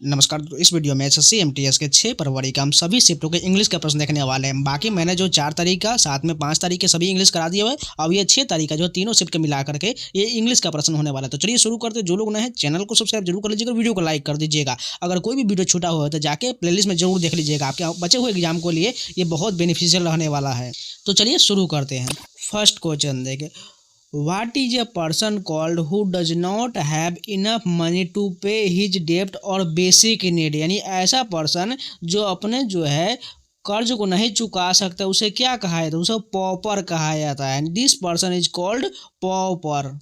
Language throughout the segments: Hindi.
नमस्कार। तो इस वीडियो में एसएससी एमटीएस के 6 फरवरी का हम सभी शिफ्टों के इंग्लिश का प्रश्न देखने वाले हैं। बाकी मैंने जो 4 तारीख का साथ में 5 तारीख के सभी इंग्लिश करा दिए हुए, अब ये 6 तारीख का जो तीनों शिफ्ट के मिला करके ये इंग्लिश का प्रश्न होने वाला है। तो चलिए शुरू करते हैं। जो लोग नए हैं चैनल को सब्सक्राइब जरूर कर लीजिएगा, वीडियो को लाइक कर दीजिएगा। अगर कोई भी वीडियो छूटा हुआ है तो जाके प्लेलिस्ट में जरूर देख लीजिएगा। आपके बचे हुए एग्जाम को लिए ये बहुत बेनिफिशियल रहने वाला है। तो चलिए शुरू करते हैं। फर्स्ट क्वेश्चन देखें, What is a person called who does not have enough money to pay his debt और basic need? यानी ऐसा पर्सन जो अपने जो है कर्ज को नहीं चुका सकता, उसे क्या कहा जाता है? उसे पॉपर कहा जाता है। This person is called pauper.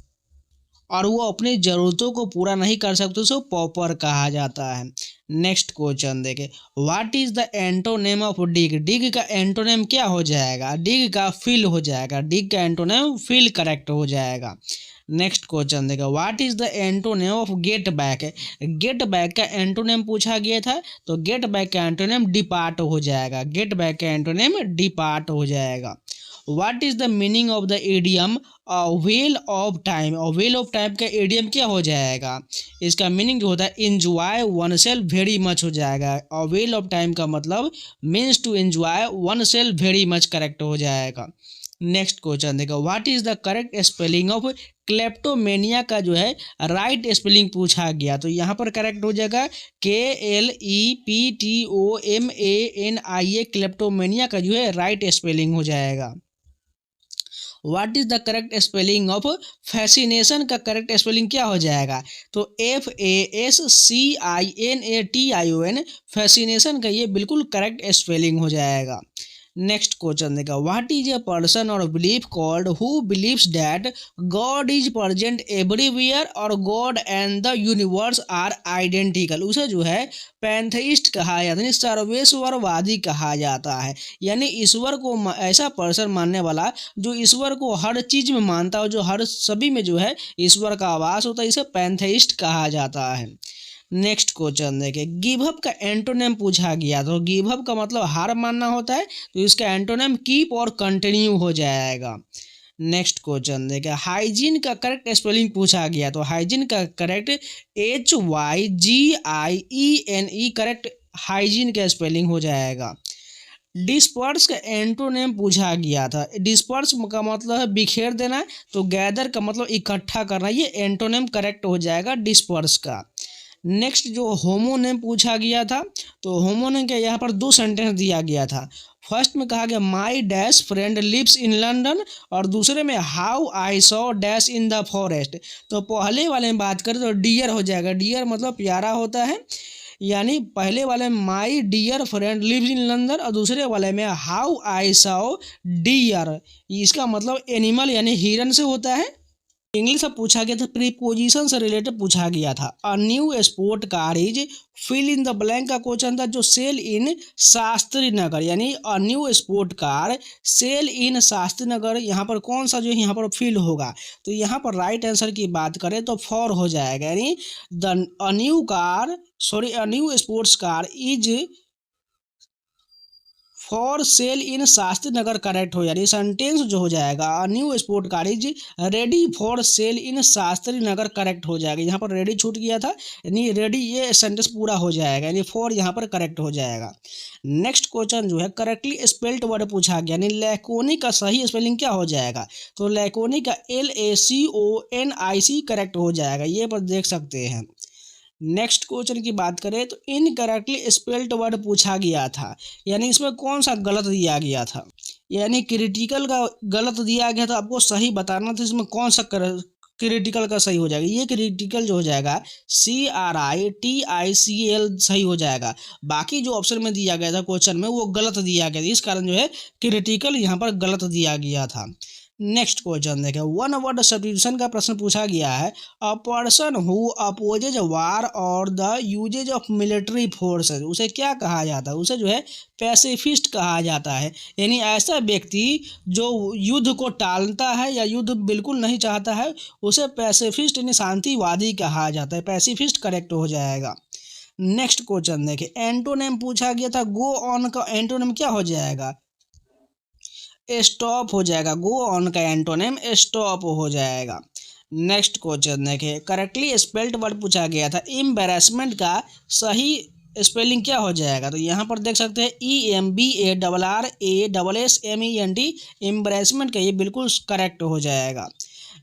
और वो अपनी ज़रूरतों को पूरा नहीं कर सकते, उसे पॉपर कहा जाता है। नेक्स्ट क्वेश्चन देखें, what is the antonym of dig? Dig का एंटोनेम क्या हो जाएगा? डिग का फिल हो जाएगा। डिग का एंटोनेम फिल करेक्ट हो जाएगा। नेक्स्ट क्वेश्चन देखें, what is the antonym of get back? Get back का एंटोनेम पूछा गया था, तो गेट बैक का एंटोनेम डिपार्ट हो जाएगा। गेट बैक का एंटोनेम डिपार्ट हो जाएगा। What is the meaning of the idiom wheel of time? और व्हील ऑफ टाइम का इडियम क्या हो जाएगा? इसका मीनिंग जो होता है enjoy oneself very much हो जाएगा। और व्हील ऑफ टाइम का मतलब means to enjoy oneself very much correct हो जाएगा। नेक्स्ट क्वेश्चन देखो, what is the correct spelling of kleptomania? का जो है राइट स्पेलिंग पूछा गया, तो यहाँ पर करेक्ट हो जाएगा KLEPTOMANIA। क्लेप्टोमेनिया का जो है राइट स्पेलिंग हो जाएगा। What is the correct spelling of fascination? का करेक्ट स्पेलिंग क्या हो जाएगा? तो FASCINATION। फैसिनेशन का ये बिल्कुल करेक्ट स्पेलिंग हो जाएगा। नेक्स्ट क्वेश्चन देखा, व्हाट इज ए पर्सन और belief called who believes that God is present everywhere और God and the universe are identical? उसे जो है पैंथेइस्ट कहा जाता है, सर्वेश्वरवादी कहा जाता है। यानी ईश्वर को ऐसा पर्सन मानने वाला जो ईश्वर को हर चीज में मानता है, जो हर सभी में जो है ईश्वर का आवास होता है, इसे पैंथेइस्ट कहा जाता है। नेक्स्ट क्वेश्चन देखिए, गिव अप का एंटोनेम पूछा गया, तो गिव अप का मतलब हार मानना होता है, तो इसका एंटोनेम कीप और कंटिन्यू हो जाएगा। नेक्स्ट क्वेश्चन देखिए, हाइजीन का करेक्ट स्पेलिंग पूछा गया, तो हाइजीन का करेक्ट HYGIENE करेक्ट हाइजीन का स्पेलिंग हो जाएगा। डिस्पर्स का एंटोनेम पूछा गया था। डिस्पर्स का मतलब है बिखेर देना, तो गैदर का मतलब इकट्ठा करना, ये एंटोनेम करेक्ट हो जाएगा डिस्पर्स का। नेक्स्ट जो होमोनेम पूछा गया था, तो होमोनेम के यहाँ पर 2 सेंटेंस दिया गया था। फर्स्ट में कहा गया my dash friend lives in London, और दूसरे में how I saw dash in the forest. तो पहले वाले में बात करें तो डियर हो जाएगा। डियर मतलब प्यारा होता है, यानी पहले वाले में my dear friend lives in London, और दूसरे वाले में हाउ आई सॉ डियर, इसका मतलब एनिमल यानी हिरन से होता है। इंग्लिश में पूछा गया था, प्रीपोजिशन से रिलेटेड पूछा गया था। A new sport car is fill in the blank का क्वेश्चन था, जो सेल इन शास्त्री नगर, यानी a new sport car sale in Shastri Nagar. यहाँ पर कौन सा जो है यहाँ पर फिल होगा, तो यहाँ पर राइट आंसर की बात करें तो फॉर हो जाएगा। यानी a new sports car is for sale in Shastri Nagar correct हो, यानी सेंटेंस जो हो जाएगा new sport car is ready for sale in Shastri Nagar correct हो जाएगा। यहाँ पर रेडी छूट गया था, यानी रेडी ये सेंटेंस पूरा हो जाएगा, यानी फॉर यहाँ पर करेक्ट हो जाएगा। नेक्स्ट क्वेश्चन जो है करेक्टली स्पेल्ड वर्ड पूछा गया, यानी लैकोनिक का सही स्पेलिंग क्या हो जाएगा? तो लैकोनिक का LACONIC करेक्ट हो जाएगा, ये पर देख सकते हैं। नेक्स्ट क्वेश्चन की बात करें तो इनकरेक्टली स्पेल्ड वर्ड पूछा गया था, यानी इसमें कौन सा गलत दिया गया था? यानी क्रिटिकल का गलत दिया गया था, आपको सही बताना था इसमें कौन सा क्रिटिकल का सही हो जाएगा। ये क्रिटिकल जो हो जाएगा CRITICL सही हो जाएगा। बाकी जो ऑप्शन में दिया गया था क्वेश्चन में वो गलत दिया गया था, इस कारण जो है क्रिटिकल यहाँ पर गलत दिया गया था। नेक्स्ट क्वेश्चन देखें, वन वर्ड सब्स्टिट्यूशन का प्रश्न पूछा गया है। A person who opposes war और the uses of military forces, उसे क्या कहा जाता है? उसे जो है पैसिफिस्ट कहा जाता है, यानी ऐसा व्यक्ति जो युद्ध को टालता है या युद्ध बिल्कुल नहीं चाहता है, उसे पैसिफिस्ट यानी शांतिवादी कहा जाता है। पैसिफिस्ट करेक्ट हो जाएगा। नेक्स्ट क्वेश्चन देखें, एंटोनेम पूछा गया था। गो ऑन का एंटोनेम क्या हो जाएगा? स्टॉप हो जाएगा। गो ऑन का एंटोनेम स्टॉप हो जाएगा। नेक्स्ट क्वेश्चन देखिए, करेक्टली स्पेल्ड वर्ड पूछा गया था, एम्बैरेसमेंट का सही स्पेलिंग क्या हो जाएगा? तो यहाँ पर देख सकते हैं EMBARRASSMENT, एम्बैरेसमेंट का ये बिल्कुल करेक्ट हो जाएगा।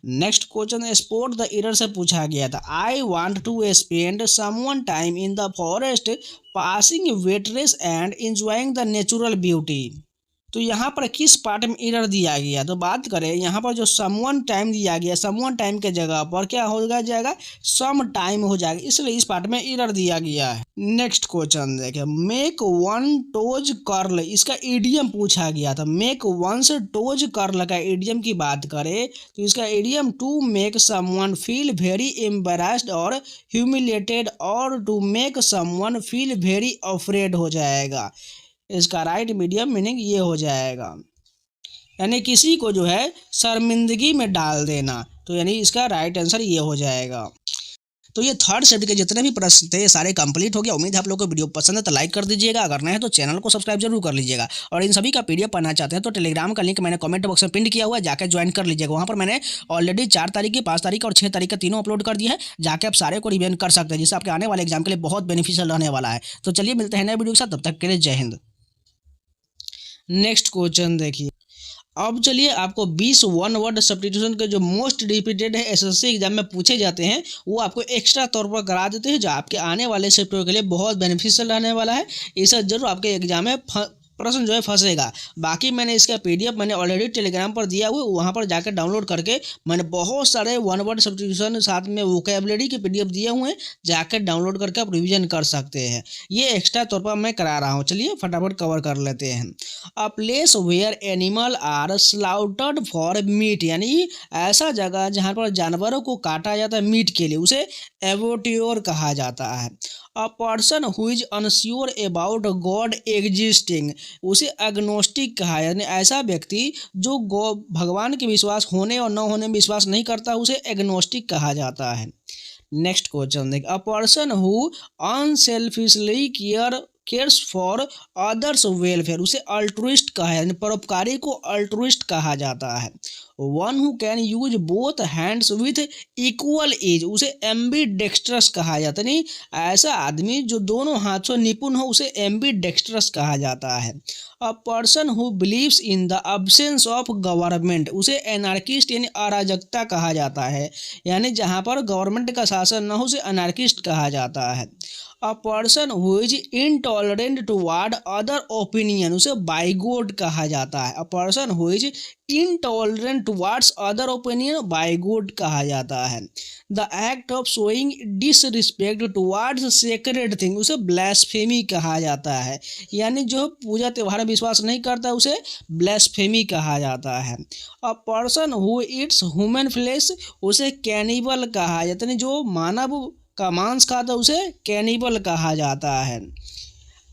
Next question spot the error से पूछा गया था, I want to spend someone time in the forest passing waitress and enjoying the natural beauty. तो यहाँ पर किस पार्ट में एरर दिया गया? तो बात करें यहाँ पर जो समवन टाइम दिया गया, समवन टाइम के जगह पर क्या हो जाएगा, सम टाइम हो जाएगा, इसलिए इस पार्ट में एरर दिया गया है। नेक्स्ट क्वेश्चन देखिए, मेक वन टोज कर्ल, इसका इडियम पूछा गया था। मेक वंस टोज कर्ल का इडियम की बात करें तो इसका idiom to make someone feel very embarrassed और ह्यूमिलेटेड और to make someone feel very afraid हो जाएगा। इसका राइट मीडियम मीनिंग ये हो जाएगा, यानी किसी को जो है शर्मिंदगी में डाल देना। तो यानी इसका राइट आंसर ये हो जाएगा। तो ये थर्ड शिफ्ट के जितने भी प्रश्न थे सारे कंप्लीट हो गया। उम्मीद है आप लोगों को वीडियो पसंद है तो लाइक कर दीजिएगा, अगर नहीं है तो चैनल को सब्सक्राइब जरूर कर लीजिएगा। और इन सभी का PDF पढ़ना चाहते हैं तो टेलीग्राम का लिंक मैंने कमेंट बॉक्स में पिन किया हुआ है, जाकर ज्वाइन कर लीजिएगा। वहाँ पर मैंने ऑलरेडी 4 तारीख की, 5 तारीख और 6 तारीख का तीनों अपलोड कर दिया है, जाके आप सारे को रिवीजन कर सकते हैं, जिससे आपके आने वाले एग्जाम के लिए बहुत बेनिफिशियल रहने वाला है। तो चलिए मिलते हैं नए वीडियो के साथ, तब तक के लिए जय हिंद। नेक्स्ट क्वेश्चन देखिए, अब चलिए आपको 20 वन वर्ड सब्स्टिट्यूशन के जो मोस्ट रिपीटेड है SSC एग्जाम में पूछे जाते हैं वो आपको एक्स्ट्रा तौर पर करा देते हैं, जो आपके आने वाले शिफ्टों के लिए बहुत बेनिफिशियल रहने वाला है। इसे जरूर आपके एग्जाम में प्रश्न जो है फंसेगा। बाकी मैंने इसका PDF मैंने ऑलरेडी टेलीग्राम पर दिया हुआ है, वहाँ पर जाकर डाउनलोड करके मैंने बहुत सारे वन वर्ड सब्स्टिट्यूशन साथ में वोकैबुलरी के PDF दिए हुए हैं, जाकर डाउनलोड करके आप रिवीजन कर सकते हैं। ये एक्स्ट्रा तौर पर मैं करा रहा हूँ। चलिए फटाफट कवर कर लेते हैं। A place where animal are slaughtered for meat, यानी ऐसा जगह जहाँ पर जानवरों को काटा जाता है मीट के लिए, उसे एबोट्योर कहा जाता है। A person who is unsure about God existing, उसे एग्नोस्टिक कहा है, यानी ऐसा व्यक्ति जो भगवान के विश्वास होने और न होने में विश्वास नहीं करता, उसे एग्नोस्टिक कहा जाता है। नेक्स्ट क्वेश्चन देख, a person who unselfishly cares for others welfare, उसे अल्ट्रुइस्ट कहा है, यानी परोपकारी को अल्ट्रुइस्ट कहा जाता है। One who can use both hands with equal ease, उसे एम्बीडेक्स्ट्रस कहा जाता है, यानी ऐसा आदमी जो दोनों हाथों निपुण हो उसे एम्बीडेक्स्ट्रस कहा जाता है। A person who believes in the absence of government, उसे एनार्किस्ट यानी अराजकता कहा जाता है, यानी जहाँ पर गवर्नमेंट का शासन न हो उसे अनार्किस्ट कहा जाता है। A person who is intolerant toward other opinion, उसे बाइगोट कहा जाता है। A person who is intolerant towards other opinion bigot कहा जाता है। The act of showing disrespect towards sacred thing, उसे ब्लास्फेमी कहा जाता है, यानी जो पूजा त्यौहार में विश्वास नहीं करता उसे ब्लास्फेमी कहा जाता है। A person who eats human flesh, उसे कैनिबल कहा जाता है, जो मानव का मांस खाता उसे कैनिबल कहा जाता है।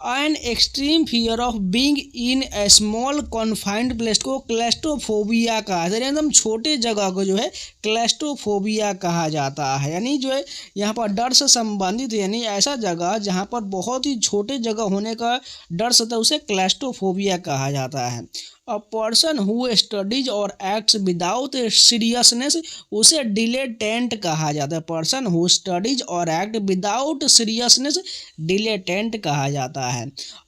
An extreme fear of being in A small confined place को क्लेस्ट्रोफोबिया कहा जाता है, एकदम छोटे जगह को जो है क्लेस्ट्रोफोबिया कहा जाता है, यानी जो है यहाँ पर डर से संबंधित, यानी ऐसा जगह जहाँ पर बहुत ही छोटे जगह होने का डर सता उसे क्लेस्ट्रोफोबिया कहा जाता है। अ पर्सन हु स्टडीज और एक्ट्स विदाउट सीरियसनेस, उसे डिलेटेंट कहा जाता है। पर्सन हु स्टडीज और एक्ट विदाउट सीरियसनेस डिलेटेंट कहा जाता है।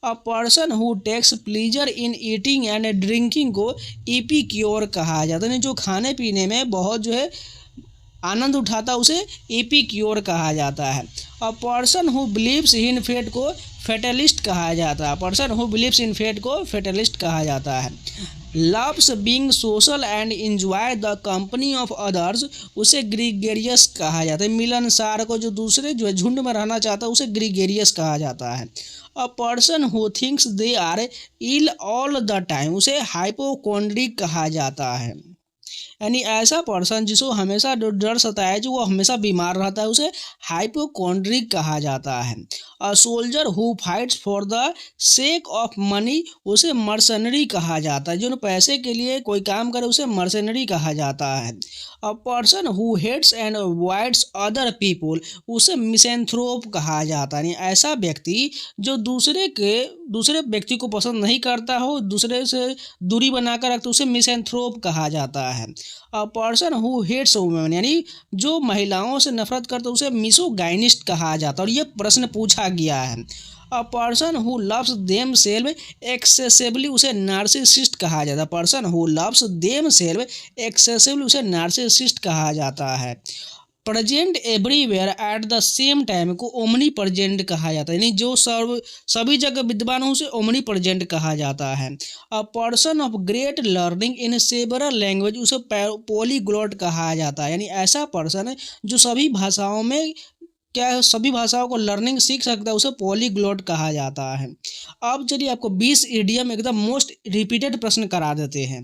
A person who takes pleasure in eating and drinking को एपिक्योर कहा जाता है, जो खाने पीने में बहुत जो है आनंद उठाता उसे एपिक्योर कहा जाता है। A person who believes in fate को फेटलिस्ट कहा जाता है। Person who believes in fate को फेटलिस्ट कहा जाता है। Loves being social and enjoy the company of others, उसे ग्रीगेरियस कहा जाता है, मिलनसार को जो दूसरे जो है झुंड में रहना चाहता है उसे ग्रीगेरियस कहा जाता है। A person who thinks they are ill all the time, उसे हाइपोकॉन्ड्रिक कहा जाता है, यानी ऐसा पर्सन जिसको हमेशा डर सताया है, जो वो हमेशा बीमार रहता है उसे हाइपोकॉन्ड्रिक कहा जाता है। Soldier who fights for the sake of money उसे मर्सनरी कहा जाता है। जो पैसे के लिए कोई काम करे उसे मर्सनरी कहा जाता है। A person who hates and avoids other people उसे मिसेंथ्रोप कहा जाता है। यानी ऐसा व्यक्ति जो दूसरे व्यक्ति को पसंद नहीं करता हो, दूसरे से दूरी बनाकर रखते उसे मिसेंथ्रोप कहा जाता है। A person who hates women यानी जो महिलाओं से नफरत करता है उसे मिसोगाइनिस्ट कहा जाता है। और ये प्रश्न पूछा गया है। A person who loves them self excessively उसे नार्सिसिस्ट कहा जाता है। Person who loves them self excessively उसे नार्सिसिस्ट कहा जाता है। Present everywhere at the same time को ओमनी प्रेजेंट कहा जाता है। यानी जो सभी जगह विद्वान हो उसे ओमनी प्रेजेंट कहा जाता है। A person of great learning in several language उसे पॉलीग्लॉट कहा जाता है। यानी ऐसा पर्सन है जो सभी भाषाओं को लर्निंग सीख सकता है उसे पॉलीग्लॉट कहा जाता है। अब चलिए आपको 20 इडियम एकदम मोस्ट रिपीटेड प्रश्न करा देते हैं।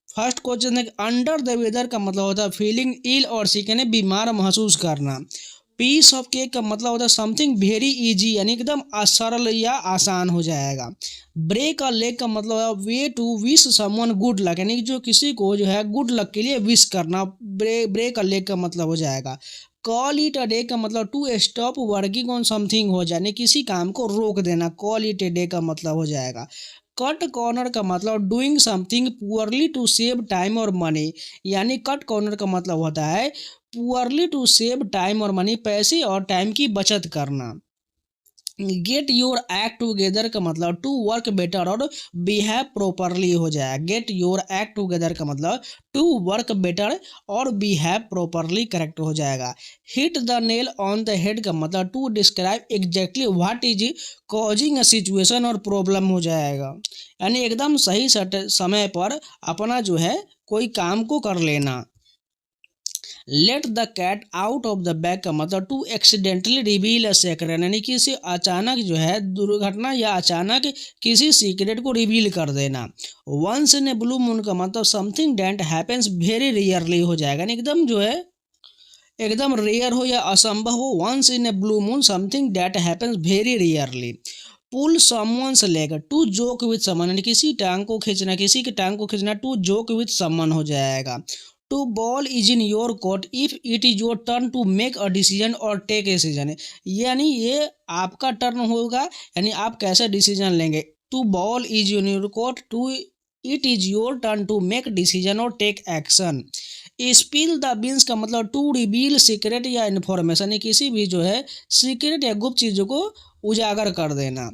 फर्स्ट क्वेश्चन है अंडर द वेदर का मतलब होता है फीलिंग इल और सिक यानी बीमार महसूस करना। पीस ऑफ केक का मतलब होता है समथिंग वेरी इजी यानी एकदम सरल या आसान हो जाएगा। ब्रेक अ लेग का मतलब है way to wish someone good luck यानी जो किसी को जो है गुड लक के लिए विश करना। ब्रेक अ लेग का मतलब हो जाएगा। कॉल इट अ डे का मतलब to stop working on something हो जाए किसी काम को रोक देना। कॉल इट ए डे का मतलब हो जाएगा। कट कॉर्नर का मतलब doing something poorly to save time और मनी यानी कट कॉर्नर का मतलब होता है पुअरली टू सेव टाइम और मनी पैसे और टाइम की बचत करना। गेट योर एक्ट टूगेदर का मतलब टू वर्क बेटर और बिहेव प्रॉपरली हो जाएगा। गेट योर एक्ट टूगेदर का मतलब टू वर्क बेटर और बिहेव प्रॉपरली करेक्ट हो जाएगा। Hit the nail on the head का मतलब to describe exactly what is causing a situation और प्रॉब्लम हो जाएगा। यानी एकदम सही समय पर अपना जो है कोई काम को कर लेना। Let the cat out of the bag का मतलब to accidentally reveal a secret यानी किसी अचानक जो है दुर्घटना या अचानक किसी सीक्रेट को रिवील कर देना। Once in a blue moon का मतलब something that happens very rarely हो जाएगा यानी एकदम जो है एकदम रेयर हो या असंभव हो। Once in a blue moon something that happens very rarely. Pull someone's leg to joke with someone यानी किसी टांग को खींचना किसी की टांग को खींचना टू जोक विथ समन हो जाएगा। To ball is in your court if it is your turn to make a decision और टेक ए डिसीजन यानी ये आपका टर्न होगा यानी आप कैसे डिसीजन लेंगे। To ball is in your court to it is your turn to make decision और take action. Spill the beans का मतलब टू रिवील सीक्रेट या इन्फॉर्मेशन किसी भी जो है सीक्रेट या गुप्त चीज़ों को उजागर कर देना।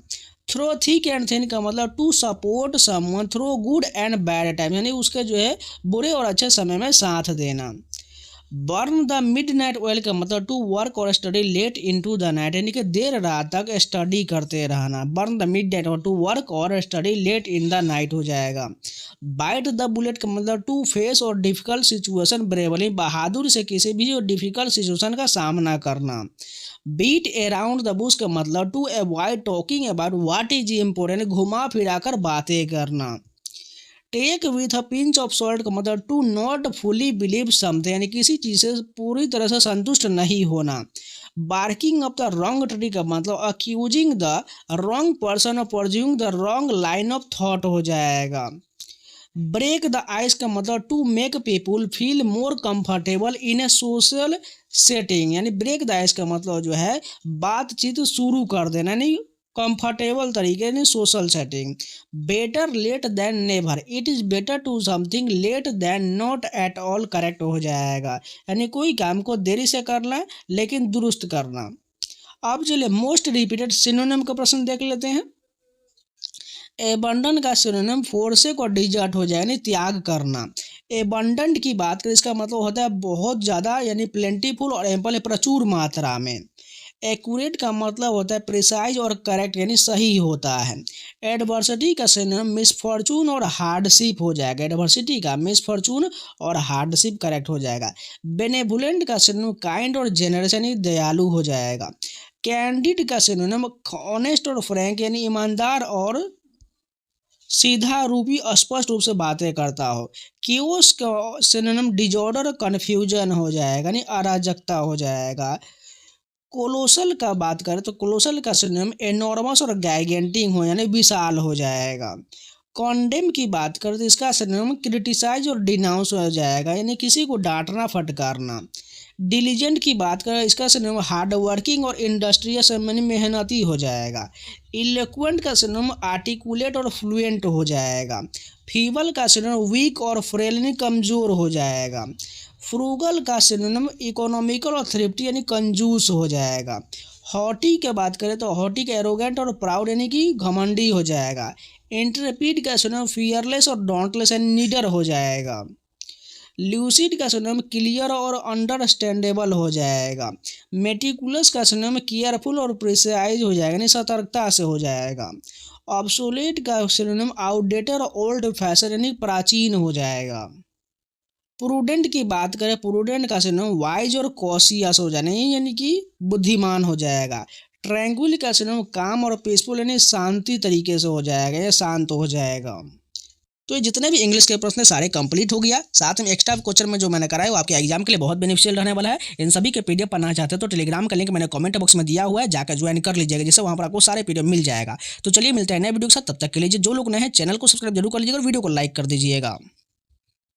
थ्रो थिक एंड थिन का मतलब to support someone through good and bad time यानी उसके जो है बुरे और अच्छे समय में साथ देना। Burn the midnight oil का मतलब to work or study late into the night यानी कि देर रात तक स्टडी करते रहना। Burn the midnight or to work or study late in the night हो जाएगा। बाइट द बुलेट का मतलब टू फेस और डिफिकल्ट सिचुएशन ब्रेवली बहादुर से किसी भी डिफिकल्ट सिचुएशन का सामना करना। बीट अराउंड द बुश का मतलब to avoid talking about what is important घुमा फिरा कर बातें करना। Take with a pinch of salt का मतलब to not fully believe something यानी किसी चीज़ से पूरी तरह से संतुष्ट नहीं होना। Barking of the wrong tree का मतलब अक्यूजिंग द रॉन्ग पर्सन और pursuing the wrong line of thought हो जाएगा। ब्रेक द आइस का मतलब to make people feel more comfortable in a social setting यानी ब्रेक द आइस का मतलब जो है बातचीत शुरू कर देना यानी कंफर्टेबल तरीके यानी social setting. Better late than never it is better to something late than not at all correct हो जाएगा यानी कोई काम को देरी से करना लेकिन दुरुस्त करना। अब चलिए मोस्ट रिपीटेड सिनोनिम का प्रश्न देख लेते हैं। एबंडन का सिनोनिम फोर्सेक और डिजर्ट हो जाए यानी त्याग करना। एबंडेंट की बात करें इसका मतलब होता है बहुत ज़्यादा यानी प्लेंटीफुल और एम्पल प्रचुर मात्रा में। एक्यूरेट का मतलब होता है प्रिसाइज और करेक्ट यानी सही होता है। एडवर्सिटी का सिनोनिम मिसफॉर्चून और हार्डशिप हो जाएगा। एडवर्सिटी का मिसफॉर्चून और हार्डशिप करेक्ट हो जाएगा। बेनेवोलेंट का सिनोनिम काइंड और जेनरस यानी दयालु हो जाएगा। कैंडिड का सिनोनिम ऑनेस्ट और फ्रैंक यानी ईमानदार और सीधा रूपी स्पष्ट रूप से बातें करता हो। क्यूस का सिनोनिम डिजॉर्डर कन्फ्यूजन हो जाएगा यानी अराजकता हो जाएगा। कोलोसल का बात करें तो कोलोसल का सिनोनिम एनॉर्मस और गैगेंटिंग हो यानी विशाल हो जाएगा। कॉन्डेम की बात करें तो इसका सिनोनिम क्रिटिसाइज और डिनाउंस हो जाएगा यानी किसी को डांटना फटकारना। डिलीजेंट की बात करें इसका सिनोनिम हार्ड वर्किंग और इंडस्ट्रियस यानी मेहनती हो जाएगा। इलोक्वेंट का सिनोनिम आर्टिकुलेट और फ्लुएंट हो जाएगा। फीबल का सिनोनिम वीक और फ्रेल यानी कमज़ोर हो जाएगा। फ्रूगल का सिनोनिम इकोनॉमिकल और थ्रिफ्टी यानी कंजूस हो जाएगा। हॉटी की बात करें तो हॉटी का एरोगेंट और प्राउड यानी कि घमंडी हो जाएगा। इंट्रेपिड का सिनोनिम फियरलेस और डॉन्टलेस यानी निडर हो जाएगा। ल्यूसिड का सिनोनिम क्लियर और अंडरस्टैंडेबल हो जाएगा। मेटिकुलस का सिनोनिम केयरफुल और प्रिसाइज हो जाएगा यानी सतर्कता से हो जाएगा। ऑब्सोलेट का सिनोनिम आउटडेटेड और ओल्ड फैशन यानी प्राचीन हो जाएगा। प्रूडेंट की बात करें प्रूडेंट का सिनोनिम वाइज और कॉशियस हो जाना यानी कि बुद्धिमान हो जाएगा। ट्रैंक्विल का सिनोनिम काम और पीसफुल यानी शांति तरीके से हो जाएगा या शांत हो जाएगा। तो ये जितने भी इंग्लिश के प्रश्न सारे कंप्लीट हो गया। साथ में एक्स्ट्रा क्वेश्चन में जो मैंने कराया वो आपके एग्जाम के लिए बहुत बेनिफिशियल रहने वाला है। इन सभी के पीडीएफ पढ़ना चाहते हो तो टेलीग्राम का लिंक मैंने कमेंट बॉक्स में दिया हुआ है, जाकर ज्वाइन कर लीजिएगा, जिससे वहाँ पर आपको सारे पीडीएफ मिल जाएगा। तो चलिए मिलते हैं नए वीडियो के साथ, तब तक के लिए जो लोग नए हैं चैनल को सब्सक्राइब जरूर कर लीजिएगा और वीडियो को लाइक कर दीजिएगा।